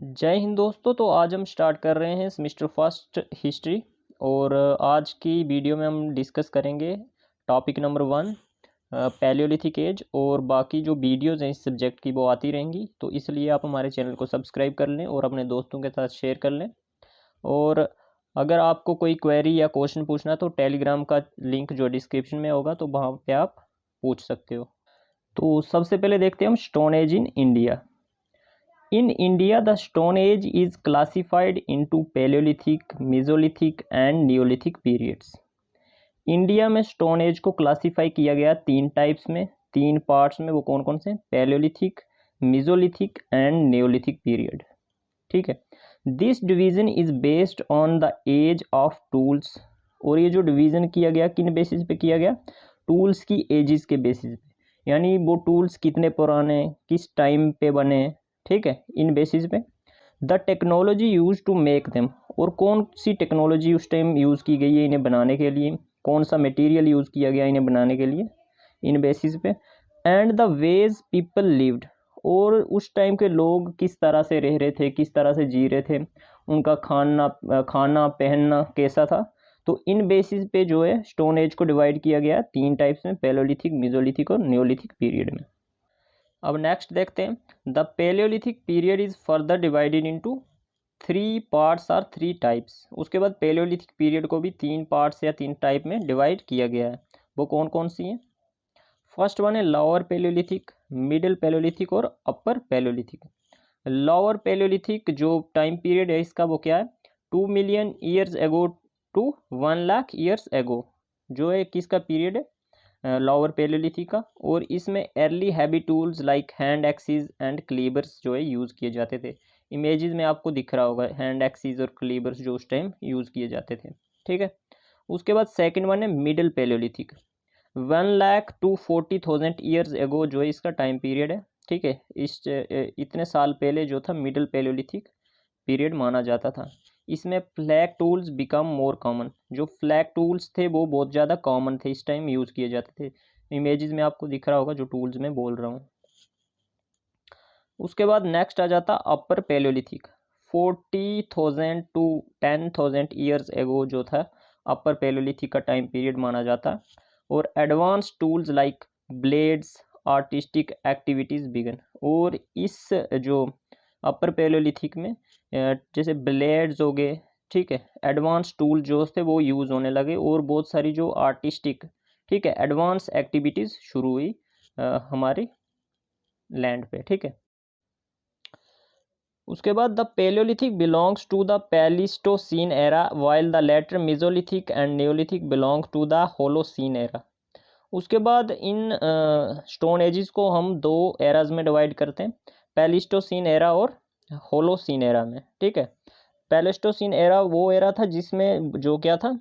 जय हिंद दोस्तों। तो आज हम स्टार्ट कर रहे हैं सेमेस्टर फर्स्ट हिस्ट्री और आज की वीडियो में हम डिस्कस करेंगे टॉपिक नंबर 1 पैलियोलिथिक एज। और बाकी जो वीडियोज़ हैं इस सब्जेक्ट की वो आती रहेंगी, तो इसलिए आप हमारे चैनल को सब्सक्राइब कर लें और अपने दोस्तों के साथ शेयर कर लें। और अगर आपको कोई क्वेरी या क्वेश्चन पूछना है तो टेलीग्राम का लिंक जो डिस्क्रिप्शन में होगा तो वहाँ पे आप पूछ सकते हो। तो सबसे पहले देखते हैं हम stone age in India. In India, the Stone Age is classified into Paleolithic, Mesolithic and Neolithic periods. India में स्टोन एज को क्लासीफाई किया गया तीन टाइप्स में, तीन पार्ट्स में। वो कौन कौन से? Paleolithic, mesolithic and neolithic period. ठीक है। This division is based on the age of tools. और ये जो डिवीजन किया गया किन बेसिस पे किया गया? टूल्स की एजेस के बेसिस पे, यानी वो टूल्स कितने पुराने, किस टाइम पे बने। ठीक है, इन बेसिस पे। The technology use to make them, और कौन सी टेक्नोलॉजी उस टाइम यूज़ की गई है इन्हें बनाने के लिए, कौन सा मटेरियल यूज़ किया गया इन्हें बनाने के लिए, इन बेसिस पे। And the ways people lived, और उस टाइम के लोग किस तरह से रह रहे थे, किस तरह से जी रहे थे, उनका खाना पहनना कैसा था। तो इन बेसिस पे जो है स्टोन एज को डिवाइड किया गया तीन टाइप्स में, पैलियोलिथिक, मेसोलिथिक और नियोलिथिक पीरियड में। अब नेक्स्ट देखते हैं। The Palaeolithic period is further divided into 3 parts और 3 टाइप्स। उसके बाद पैलियोलिथिक पीरियड को भी 3 पार्ट्स या 3 टाइप में डिवाइड किया गया है। वो कौन कौन सी हैं? फर्स्ट वन है लोअर पैलियोलिथिक, मिडिल पैलियोलिथिक और अपर पैलियोलिथिक। लोअर पैलियोलिथिक जो टाइम पीरियड है इसका वो क्या है? 2 million years ago to 1 lakh years ago, जो है किसका पीरियड है? लोअर पैलियोलिथिक का। और इसमें early heavy tools like hand axes and cleavers जो है यूज़ किए जाते थे। इमेजेस में आपको दिख रहा होगा हैंड एक्सीज और क्लीबर्स जो उस टाइम यूज़ किए जाते थे। ठीक है। उसके बाद सेकंड वन है middle paleolithic. 1 lakh to 40,000 years ago जो है इसका टाइम पीरियड है। ठीक है, इस इतने साल पहले जो था मिडिल पैलियोलिथिक पीरियड माना जाता था। इसमें flag tools become more common. जो फ्लैग टूल्स थे वो बहुत ज़्यादा कॉमन थे, इस टाइम यूज़ किए जाते थे। इमेजेस में आपको दिख रहा होगा जो टूल्स में बोल रहा हूँ। उसके बाद नेक्स्ट आ जाता अपर पैलियोलिथिक। 40,000 टू 10,000 ईयर्स एगो जो था अपर पैलियोलिथिक का टाइम पीरियड माना जाता। और advance tools like blades, artistic activities began. और इस जो अपर पैलियोलिथिक में जैसे ब्लेड्स हो गए, ठीक है, एडवांस टूल जो थे वो यूज़ होने लगे और बहुत सारी जो आर्टिस्टिक, ठीक है, एडवांस एक्टिविटीज़ शुरू हुई हमारे लैंड पे। ठीक है। उसके बाद the paleolithic belongs to the pleistocene era while the later mesolithic and neolithic belong to the holocene era. उसके बाद इन स्टोन एजिस को हम दो एराज में डिवाइड करते हैं, पैलिस्टोसीन एरा और होलोसीन एरा में। ठीक है। पैलिस्टोसीन एरा वो एरा था जिसमें जो क्या था,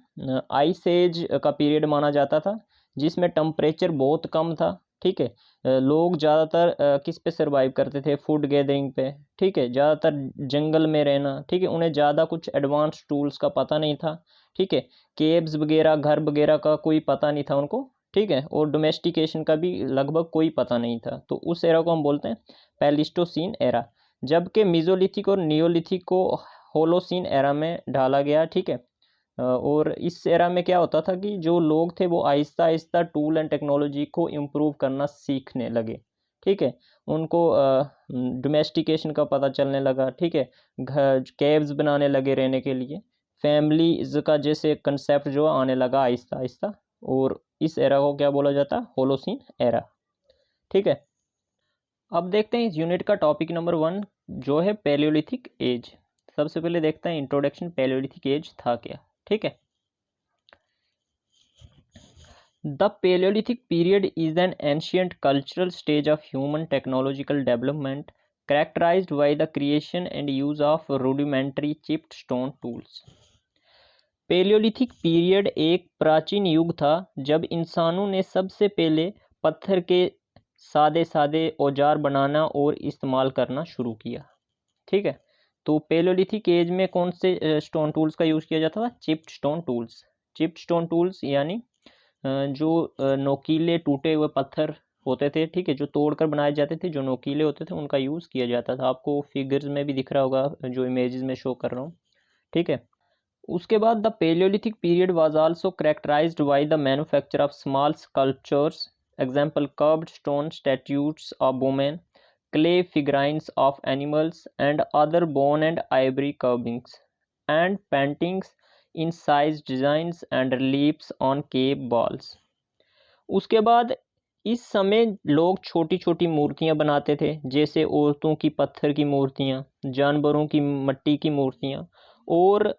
आइस एज का पीरियड माना जाता था, जिसमें टेम्परेचर बहुत कम था। ठीक है। लोग ज़्यादातर किस पे सर्वाइव करते थे? फूड गैदरिंग पे। ठीक है, ज़्यादातर जंगल में रहना। ठीक है, उन्हें ज़्यादा कुछ एडवांस टूल्स का पता नहीं था। ठीक है, केव्स वगैरह, घर वगैरह का कोई पता नहीं था उनको। ठीक है, और डोमेस्टिकेशन का भी लगभग कोई पता नहीं था। तो उस एरा को हम बोलते हैं पैलिस्टोसीन एरा। जबकि मेसोलिथिक और नियोलिथिक को होलोसीन एरा में ढाला गया। ठीक है। और इस एरा में क्या होता था कि जो लोग थे वो Aahista Aahista tool and technology को इम्प्रूव करना सीखने लगे। ठीक है, उनको डोमेस्टिकेशन का पता चलने लगा। ठीक है, घर केव्स बनाने लगे रहने के लिए, फैमिलीज का जैसे कंसेप्ट जो आने लगा आहिस्ता आहिस्ता। और इस एरा को क्या बोला जाता है? Holocene era. ठीक है। अब देखते हैं इस यूनिट का टॉपिक नंबर 1 जो है पैलियोलिथिक एज। सबसे पहले देखते हैं इंट्रोडक्शन, पैलियोलिथिक एज था क्या। ठीक है। The Palaeolithic period is an ancient cultural stage of human technological development characterized by the creation and use of rudimentary chipped stone tools. Palaeolithic period एक प्राचीन युग था जब इंसानों ने सबसे पहले पत्थर के सादे सादे औजार बनाना और इस्तेमाल करना शुरू किया। ठीक है। तो पैलियोलिथिक एज में कौन से स्टोन टूल्स का यूज़ किया जाता था? Chipped stone tools. Chipped stone tools यानी जो नोकीले टूटे हुए पत्थर होते थे, ठीक है, जो तोड़कर बनाए जाते थे, जो नोकीले होते थे, उनका यूज़ किया जाता था। आपको फिगर्स में भी दिख रहा होगा जो इमेजेस में शो कर रहा हूँ, ठीक है। उसके बाद the paleolithic period was also characterized by the manufacture of small sculptures, example curved stone statutes of women, clay figurines of animals, and other bone and ivory carvings, and paintings in size designs and reliefs on cave walls. उसके बाद इस समय लोग छोटी छोटी मूर्तियाँ बनाते थे, जैसे औरतों की पत्थर की मूर्तियाँ, जानवरों की मट्टी की मूर्तियाँ, और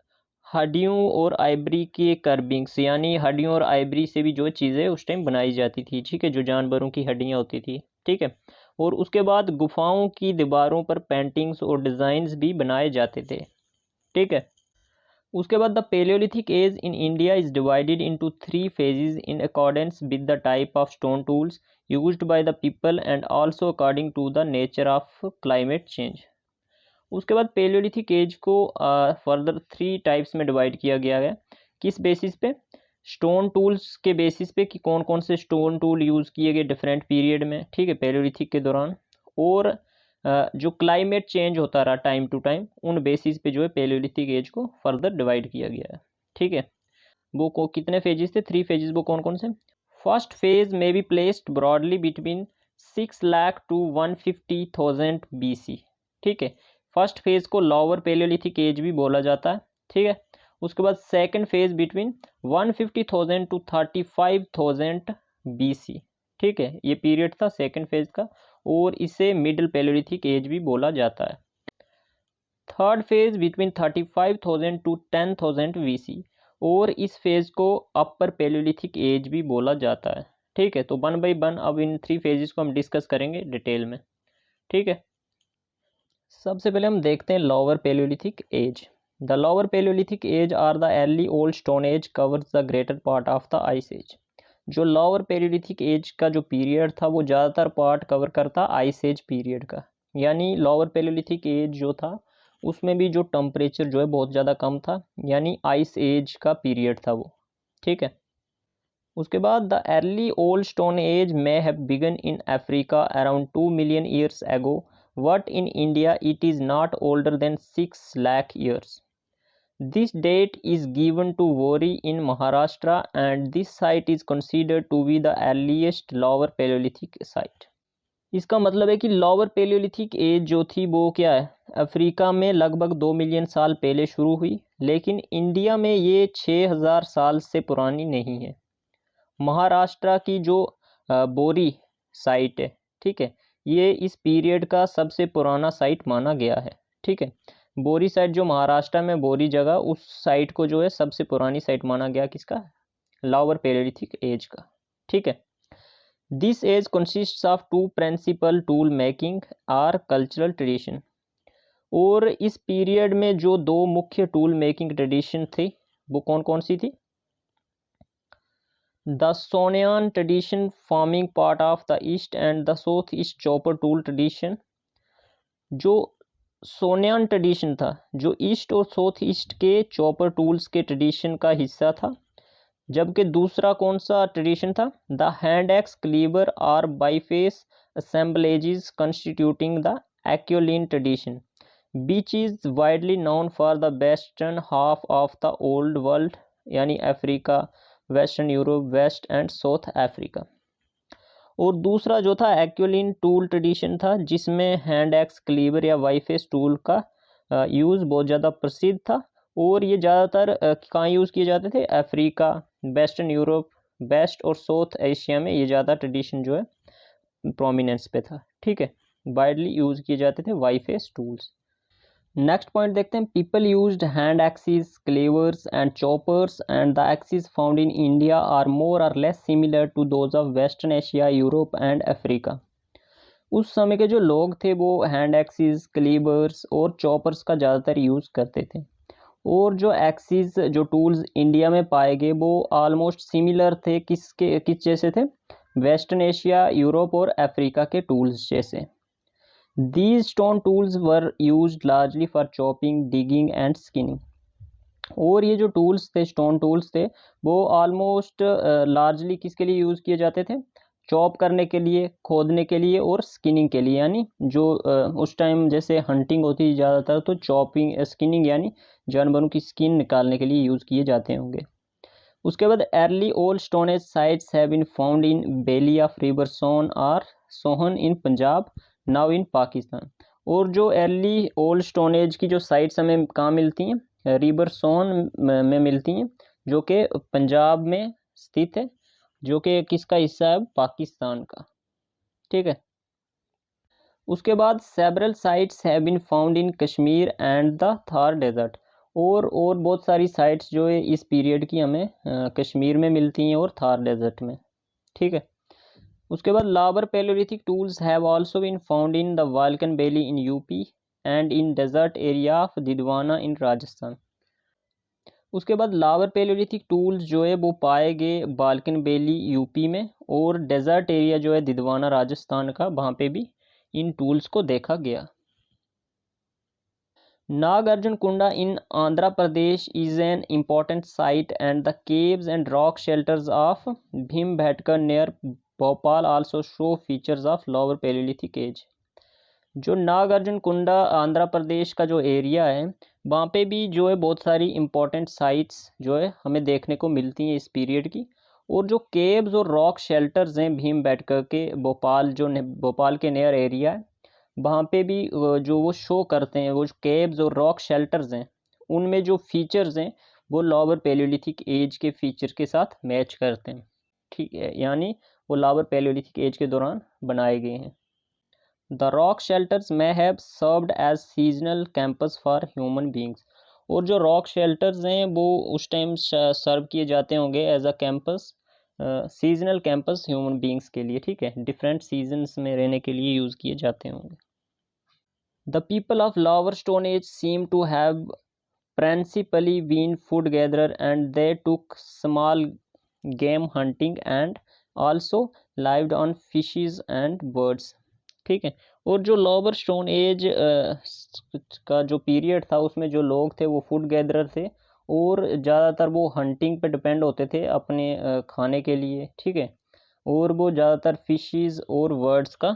हड्डियों और आइवरी के कर्बिंग्स, यानी हड्डियों और आइवरी से भी जो चीज़ें उस टाइम बनाई जाती थी, ठीक है, जो जानवरों की हड्डियाँ होती थी, ठीक है। और उसके बाद गुफाओं की दीवारों पर पेंटिंग्स और डिज़ाइंस भी बनाए जाते थे, ठीक है। उसके बाद the paleolithic age in India is divided into 3 phases in accordance with the type of stone tools used by the people and also according to the nature of climate change. उसके बाद पेलियोलिथिक एज को further 3 types में divide किया गया है। किस basis पे? Stone tools के बेसिस पे कि कौन कौन से स्टोन टूल यूज़ किए गए डिफरेंट पीरियड में, ठीक है, पेलियोलिथिक के दौरान, और जो क्लाइमेट चेंज होता रहा टाइम टू टाइम, उन बेसिस पे जो है पेलियोलिथिक एज को फर्दर डिवाइड किया गया है, ठीक है। वो को कितने फेजेस थे? 3 फेजेस। वो कौन कौन से? फर्स्ट फेज में be placed broadly between 6 lakh to 150,000 BC, ठीक है। फर्स्ट फेज को लोअर पेलियोलिथिक एज भी बोला जाता है, ठीक है। उसके बाद second phase between 150,000 to 35,000 BC, ठीक है, ये पीरियड था सेकंड फेज का, और इसे मिडिल पेलियोलिथिक एज भी बोला जाता है। Third phase between 35,000 to 10,000 BC, और इस फेज को अपर पेलियोलिथिक एज भी बोला जाता है, ठीक है। तो 1 बाई 1 अब इन 3 फेजेस को हम डिस्कस करेंगे डिटेल में, ठीक है। सबसे पहले हम देखते हैं lower paleolithic age. The lower paleolithic age are the early old stone age covers the greater part of the ice age. जो लोअर पेलियोलिथिक एज का जो पीरियड था वो ज़्यादातर पार्ट कवर करता आइस एज पीरियड का, यानी लोअर पेलियोलिथिक एज जो था उसमें भी जो टेम्परेचर जो है बहुत ज़्यादा कम था, यानी आइस एज का पीरियड था वो, ठीक है। उसके बाद the early old stone age may have begun in Africa around 2 million years ago, but in India it is not older than 6 lakh years. This date is given to Wori in Maharashtra, and this site is considered to be the earliest lower Paleolithic site. इसका मतलब है कि lower paleolithic as जो थी वो क्या है, Africa में लगभग 2 मिलियन साल पहले शुरू हुई, लेकिन इंडिया में ये 6000 साल से पुरानी नहीं है। महाराष्ट्र की जो बोरी साइट है, ठीक है, ये इस पीरियड का सबसे पुराना साइट माना गया है, ठीक है। बोरी साइट जो महाराष्ट्र में बोरी जगह, उस साइट को जो है सबसे पुरानी साइट माना गया किसका? लोअर पेलियोलिथिक एज का, ठीक है। This age consists of 2 principal tool making or cultural tradition. और इस पीरियड में जो 2 मुख्य टूल मेकिंग ट्रेडिशन थे वो कौन कौन सी थी? The Sogdian tradition forming part of the East and the Southeast chopper tool tradition। जो सोनियन ट्रेडिशन था, जो ईस्ट और साउथ ईस्ट के चॉपर टूल्स के ट्रेडिशन का हिस्सा था, जबकि दूसरा कौन सा ट्रेडिशन था? द हैंड एक्स क्लीवर और biface assemblages constituting the Acheulian tradition, which is widely known for the western half of the old world, यानी Africa, western Europe, west and south Africa. और दूसरा जो था एक्योलिन टूल ट्रेडिशन था, जिसमें hand axe cleaver या वाईफेस tool का use बहुत ज़्यादा प्रसिद्ध था, और ये ज़्यादातर कहाँ यूज़ किए जाते थे? अफ्रीका, वेस्टर्न यूरोप, वेस्ट और साउथ एशिया में ये ज़्यादा ट्रेडिशन जो है प्रोमिनेंस पे था, ठीक है, वाइडली यूज़ किए जाते थे वाईफेस टूल्स। नेक्स्ट पॉइंट देखते हैं। People used hand axes, cleavers and choppers, and the axes found in India are more और less similar to those of western Asia, Europe and Africa. उस समय के जो लोग थे वो हैंड एक्सिस, क्लेवर्स और चॉपर्स का ज़्यादातर यूज़ करते थे, और जो एक्सिस जो टूल्स इंडिया में पाए गए वो ऑलमोस्ट सिमिलर थे किस जैसे थे? वेस्टर्न एशिया, यूरोप और अफ्रीका के टूल्स जैसे। These stone tools were used largely for chopping, digging and skinning। और ये जो टूल्स थे, स्टोन टूल्स थे, वो ऑलमोस्ट लार्जली किसके लिए यूज़ किए जाते थे? चॉप करने के लिए, खोदने के लिए और स्किनिंग के लिए, यानी जो उस टाइम जैसे हंटिंग होती है ज़्यादातर, तो चॉपिंग स्किनिंग यानी जानवरों की स्किन निकालने के लिए यूज़ किए जाते होंगे। उसके बाद early old stone age sites have been found in valley of river Son और Sohan in Punjab, now in Pakistan. और जो अर्ली ओल्ड स्टोन एज की जो साइट्स हमें कहाँ मिलती हैं, रिवर सोन में मिलती हैं, जो कि पंजाब में स्थित है, जो कि किसका हिस्सा है, पाकिस्तान का। ठीक है। उसके बाद several sites have been found in Kashmir and the Thar desert. और बहुत सारी साइट्स जो है इस पीरियड की हमें कश्मीर में मिलती हैं और थार डेजर्ट में। ठीक है। उसके बाद लाबर paleolithic tools have also been found in the वाल्कन valley in UP and in desert area of Didwana in Rajasthan. उसके बाद लावर पैलियोलिथिक टूल्स जो है वो पाए गए बाल्कन वैली यूपी में, और डेजर्ट एरिया जो है दिदवाना राजस्थान का, वहाँ पे भी इन टूल्स को देखा गया। Nagarjunakonda in Andhra Pradesh is an important site and the caves and rock shelters of Bhimbetka near Bhopal also show features of lower paleolithic age. जो नागार्जुन कुंडा आंध्र प्रदेश का जो एरिया है, वहाँ पे भी जो है बहुत सारी इम्पोर्टेंट साइट्स जो है हमें देखने को मिलती हैं इस पीरियड की। और जो केव्स और रॉक शेल्टर्स हैं भीमबेटका के, भोपाल के नियर एरिया है, वहाँ पे भी जो वो शो करते हैं, वो जो केव्स और रॉक शेल्टर्स हैं, उनमें जो फीचर्स हैं वो लोअर पैलियोलिथिक एज के फीचर के साथ मैच करते हैं। ठीक है, यानी वो लोअर पैलियोलिथिक एज के दौरान बनाए गए हैं। The rock shelters may have served as seasonal campus for human beings। और जो रॉक शेल्टर्स हैं वो उस टाइम सर्व किए जाते होंगे as a campus, seasonal campus human beings के लिए। ठीक है, डिफरेंट सीजन्स में रहने के लिए यूज़ किए जाते होंगे। The people of lower stone age seem to have principally been food gatherer and they took small game hunting and also lived on fishes and birds। ठीक है। और जो लोअर स्टोन एज का जो पीरियड था, उसमें जो लोग थे वो फूड गैदरर थे, और ज़्यादातर वो हंटिंग पे डिपेंड होते थे अपने खाने के लिए। ठीक है। और वो ज़्यादातर फिशेस और बर्ड्स का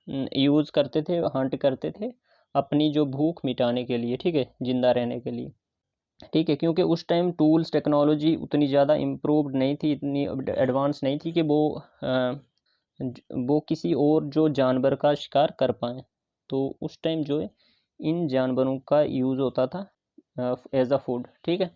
यूज़ करते थे, हंट करते थे अपनी जो भूख मिटाने के लिए। ठीक है, जिंदा रहने के लिए। ठीक है, क्योंकि उस टाइम टूल्स टेक्नोलॉजी उतनी ज़्यादा इम्प्रूव्ड नहीं थी, इतनी एडवांस नहीं थी कि वो किसी और जो जानवर का शिकार कर पाएँ। तो उस टाइम जो है इन जानवरों का यूज़ होता था एज अ फूड। ठीक है।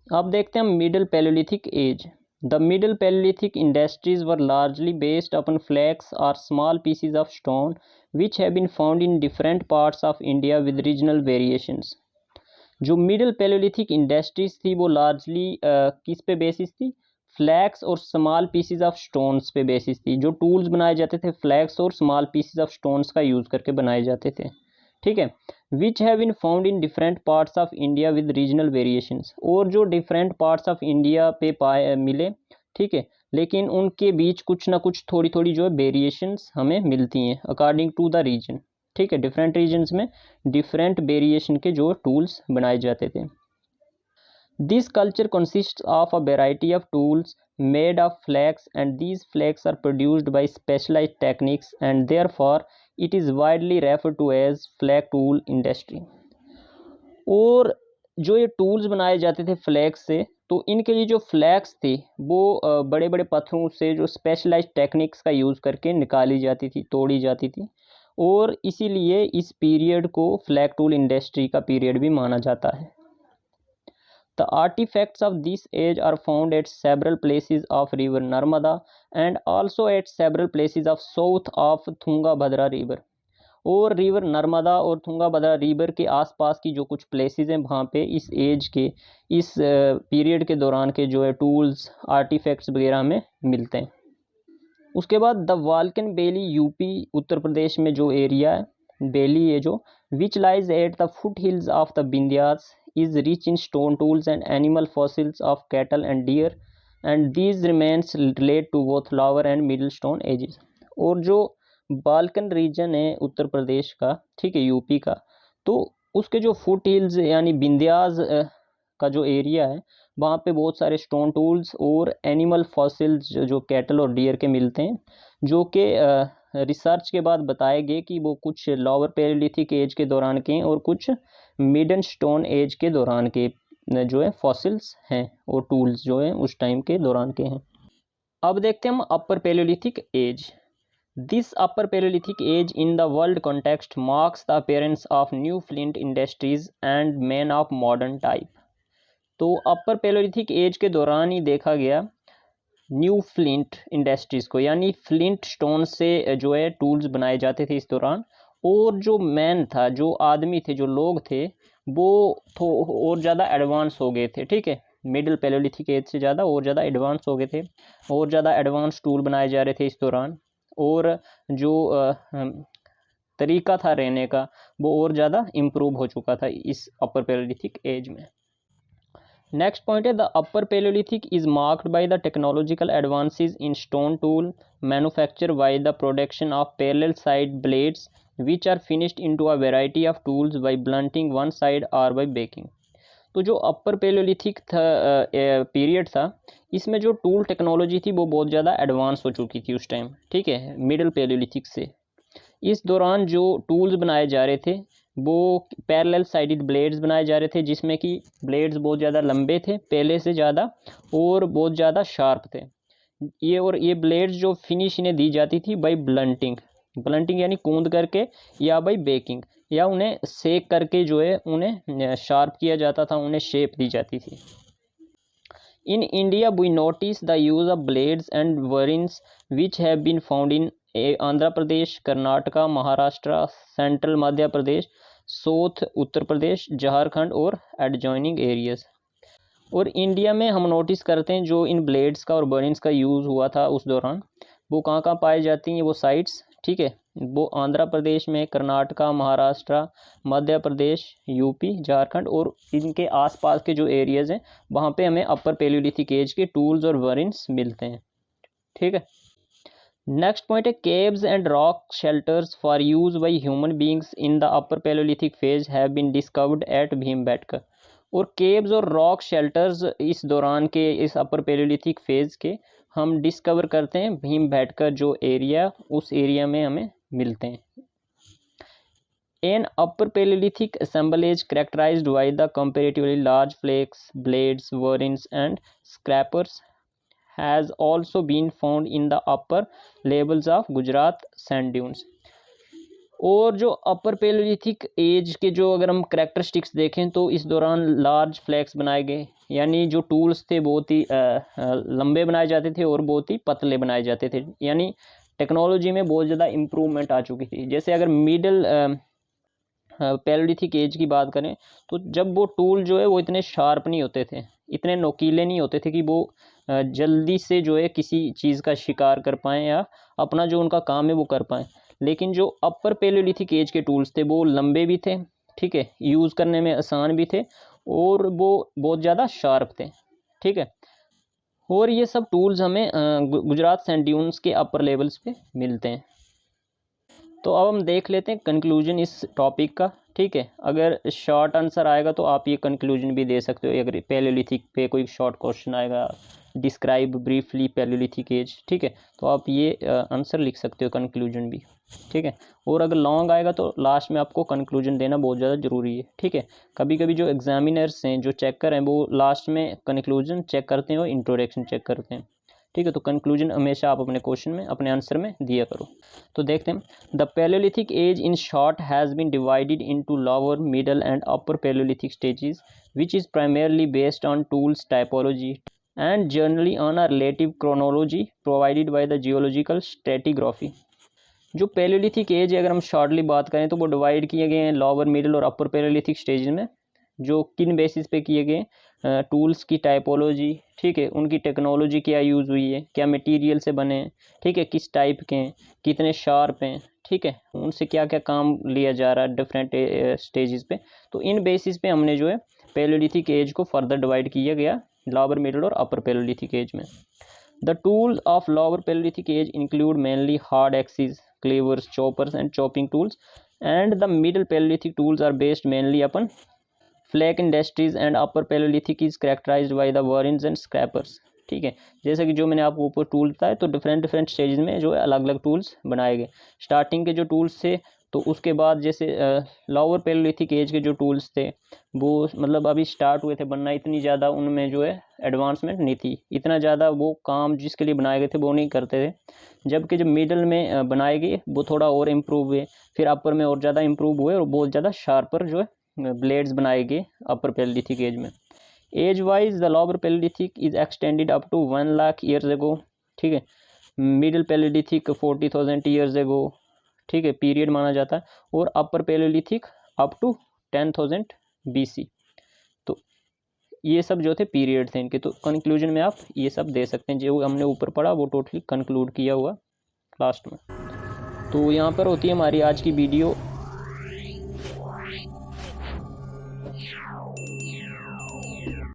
अब देखते हैं middle paleolithic age. The middle paleolithic industries were largely based upon flakes और small pieces of stone which have been found in different parts of India with regional variations. जो middle paleolithic industries थी वो largely किस पे basis थी, flakes और small pieces of stones पे basis थी। जो टूल्स बनाए जाते थे फ्लैक्स और स्मॉल पीसीज ऑफ स्टोन्स का यूज़ करके बनाए जाते थे। ठीक है। Which have been found in different parts of India with regional variations. और जो डिफरेंट पार्ट्स ऑफ इंडिया पे पाए मिले। ठीक है, लेकिन उनके बीच कुछ ना कुछ थोड़ी थोड़ी जो है वेरिएशंस हमें मिलती हैं अकॉर्डिंग टू द रीजन। ठीक है, डिफरेंट रीजन्स में डिफरेंट वेरिएशन के जो टूल्स बनाए जाते थे। This culture consist of a variety of tools made of flakes and these flakes are produced by specialized techniques and therefore it is widely refer to as flake tool industry. और जो ये tools बनाए जाते थे flex से, तो इनके लिए जो फ्लैक्स थी वो बड़े बड़े पत्थरों से जो स्पेशलाइज्ड टेक्निक्स का यूज़ करके निकाली जाती थी, तोड़ी जाती थी, और इसीलिए इस पीरियड को फ्लैग टूल इंडस्ट्री का पीरियड भी माना जाता है। The artifacts of this age are found at several places of river Narmada and also at several places of south of Tungabhadra river। और रिवर नर्मदा और तुंगाभद्रा रिवर के आसपास की जो कुछ प्लेसेस हैं, वहाँ पे इस एज के, इस पीरियड के दौरान के जो है टूल्स, आर्टिफैक्ट्स वगैरह में मिलते हैं। उसके बाद द वाल्कन वैली यूपी उत्तर प्रदेश में जो एरिया है, वैली है जो, which lies at the foot hills of the Vindhyas is rich in stone tools and animal fossils of cattle and deer and these remains relate to both lower and middle stone ages। और जो Balkan reason है उत्तर प्रदेश का, ठीक है, UP का, तो उसके जो फुट हिल्स यानी विंध्यास का जो एरिया है, वहाँ पे बहुत सारे स्टोन टूल्स और एनिमल फॉसिल्स जो कैटल और डियर के मिलते हैं, जो कि रिसर्च के बाद बताए गए कि वो कुछ लोअर पैलियोलिथिक एज के दौरान के हैं और कुछ मिडन स्टोन एज के दौरान के जो है फॉसिल्स हैं और टूल्स जो हैं उस टाइम के दौरान के हैं। अब देखते हैं हम upper paleolithic age. This upper paleolithic age in the world context marks the appearance of new flint industries and man of modern type. तो अपर पैलियोलिथिक एज के दौरान ही देखा गया न्यू फ्लिंट इंडस्ट्रीज़ को, यानी फ्लिंट स्टोन से जो है टूल्स बनाए जाते थे इस दौरान। और जो मैन था, जो आदमी थे, जो लोग थे, वो और ज़्यादा एडवांस हो गए थे। ठीक है, मिडिल पैलियोलिथिक एज से ज़्यादा और ज़्यादा एडवांस हो गए थे और ज़्यादा एडवांस टूल बनाए जा रहे थे इस दौरान। और जो तरीका था रहने का वो और ज़्यादा इम्प्रूव हो चुका था इस अपर पैलियोलिथिक एज में। नेक्स्ट पॉइंट है the upper paleolithic is marked by the technological advances in stone tool manufacture by the production of parallel side blades which are finished into a variety of tools by blunting one side और by backing. तो जो अपर Palaeolithic period था, इसमें जो tool technology थी वो बहुत ज़्यादा एडवांस हो चुकी थी उस टाइम। ठीक है, मिडिल पैलियोलिथिक से। इस दौरान जो टूल्स बनाए जा रहे थे वो पैरेलल साइडेड ब्लेड्स बनाए जा रहे थे, जिसमें कि ब्लेड्स बहुत ज़्यादा लंबे थे पहले से ज़्यादा और बहुत ज़्यादा शार्प थे। ये ब्लेड्स जो फिनिश इन्हें दी जाती थी बाई ब्लंटिंग यानी कूंद करके, या बाई बेकिंग, या उन्हें सेक करके जो है उन्हें शार्प किया जाता था, उन्हें शेप दी जाती थी। In India, we notice the use of blades and warings which have been found in Andhra Pradesh, Karnataka, Maharashtra, Central Madhya Pradesh, South Uttar Pradesh, Jharkhand और adjoining areas। और इंडिया में हम नोटिस करते हैं जो इन blades का और burnings का यूज़ हुआ था उस दौरान, वो कहाँ कहाँ पाई जाती हैं वो साइट्स। ठीक है, वो आंध्र प्रदेश में, कर्नाटका, महाराष्ट्र, मध्य प्रदेश, यूपी, झारखंड और इनके आसपास के जो एरियाज़ हैं वहाँ पे हमें अपर पैलियोलिथिक एज के टूल्स और बर्निंग्स मिलते हैं। ठीक है, नेक्स्ट पॉइंट है caves and rock shelters for use by human beings in the upper paleolithic phase have been discovered at Bhimbetka. और केव्स और रॉक शेल्टर्स इस दौरान के, इस अपर पैलियोलिथिक फेज के हम डिस्कवर करते हैं भीमबेटका जो एरिया, उस एरिया में हमें मिलते हैं। An upper Palaeolithic assemblage characterized by the comparatively large flakes, blades, warings and scrapers has also been found in the upper levels of Gujarat sand dunes। और जो अपर पैलियोलिथिक एज के जो अगर हम करेक्टरिस्टिक्स देखें तो इस दौरान लार्ज फ्लैक्स बनाए गए, यानी जो टूल्स थे बहुत ही लंबे बनाए जाते थे और बहुत ही पतले बनाए जाते थे, यानी टेक्नोलॉजी में बहुत ज़्यादा इम्प्रूवमेंट आ चुकी थी। जैसे अगर मिडिल पैलियोलिथिक एज की बात करें तो जब वो टूल जो है वो इतने शार्प नहीं होते थे, इतने नोकीले नहीं होते थे कि वो जल्दी से जो है किसी चीज़ का शिकार कर पाएँ या अपना जो उनका काम है वो कर पाएँ। लेकिन जो अपर पैलियोलिथिक एज के टूल्स थे वो लंबे भी थे, ठीक है, यूज़ करने में आसान भी थे और वो बहुत ज़्यादा शार्प थे। ठीक है, और ये सब टूल्स हमें गुजरात सैंड ड्यून्स के अपर लेवल्स पे मिलते हैं। तो अब हम देख लेते हैं कंक्लूजन इस टॉपिक का। ठीक है, अगर शॉर्ट आंसर आएगा तो आप ये कंक्लूजन भी दे सकते हो। अगर पैलियोलिथिक पे कोई शॉर्ट क्वेश्चन आएगा, डिस्क्राइब ब्रीफली पैलियोलिथिक एज, ठीक है, तो आप ये आंसर लिख सकते हो कंक्लूजन भी। ठीक है, और अगर लॉन्ग आएगा तो लास्ट में आपको कंक्लूजन देना बहुत ज़्यादा ज़रूरी है। ठीक है, कभी कभी जो एग्जामिनर्स हैं, जो चेकर हैं, वो लास्ट में कंक्लूजन चेक करते हैं और इंट्रोडक्शन चेक करते हैं। ठीक है, तो कंक्लूजन हमेशा आप अपने क्वेश्चन में, अपने आंसर में दिया करो। तो देखते हैं, the paleolithic age in short has been divided into lower, middle and upper paleolithic stages which is primarily based on tools typology and generally on a relative chronology provided by the geological stratigraphy. जो paleolithic age है, अगर हम shortly बात करें तो वो divide किए गए हैं लोअर, मिडिल और अपर पैलियोलिथिक स्टेज में, जो किन बेसिस पे किए गए, टूल्स की टाइपोलॉजी, ठीक है, उनकी टेक्नोलॉजी क्या यूज़ हुई है, क्या मटेरियल से बने हैं, ठीक है, किस टाइप के हैं, कितने शार्प हैं, ठीक है, उनसे क्या क्या काम लिया जा रहा है डिफरेंट स्टेजेस पे। तो इन बेसिस पे हमने जो है पैलियोलिथिक एज को फर्दर डिवाइड किया गया लोअर, मिडिल और अपर पैलियोलिथिक एज में। The tool of lower paleolithic age include mainly hard axes, cleavers, choppers and chopping tools, and the middle paleolithic tools are based mainly upon flake industries and upper paleolithic is characterized by the burins and scrapers. ठीक है, जैसे कि जो मैंने आपको ऊपर tool बताया, तो डिफरेंट स्टेजेस में जो है अलग अलग टूल्स बनाए गए। स्टार्टिंग के जो टूल्स थे, तो उसके बाद जैसे लोअर पैलियोलिथिक एज के जो टूल्स थे वो मतलब अभी स्टार्ट हुए थे बनना, इतनी ज़्यादा उनमें जो है एडवांसमेंट नहीं थी, इतना ज़्यादा वो काम जिसके लिए बनाए गए थे वो नहीं करते थे। जबकि जब मिडल में बनाए गए वो थोड़ा और इम्प्रूव हुए, फिर अपर में और ज़्यादा इम्प्रूव हुए और बहुत ज़्यादा शार्पर जो है ब्लेड्स बनाए गए अपर पैलियोलिथिक एज में। Age wise the lower paleolithic is extended up to 1 lakh years ago. ठीक है, मिडिल पैलियोलिथिक 40,000 ईयर्स एगो, ठीक है, पीरियड माना जाता है, और upper paleolithic up to 10,000 BC। तो ये सब जो थे पीरियड थे इनके। तो कंक्लूजन में आप ये सब दे सकते हैं, जो हमने ऊपर पढ़ा वो टोटली कंक्लूड किया हुआ लास्ट में। तो यहाँ पर होती है हमारी आज की वीडियो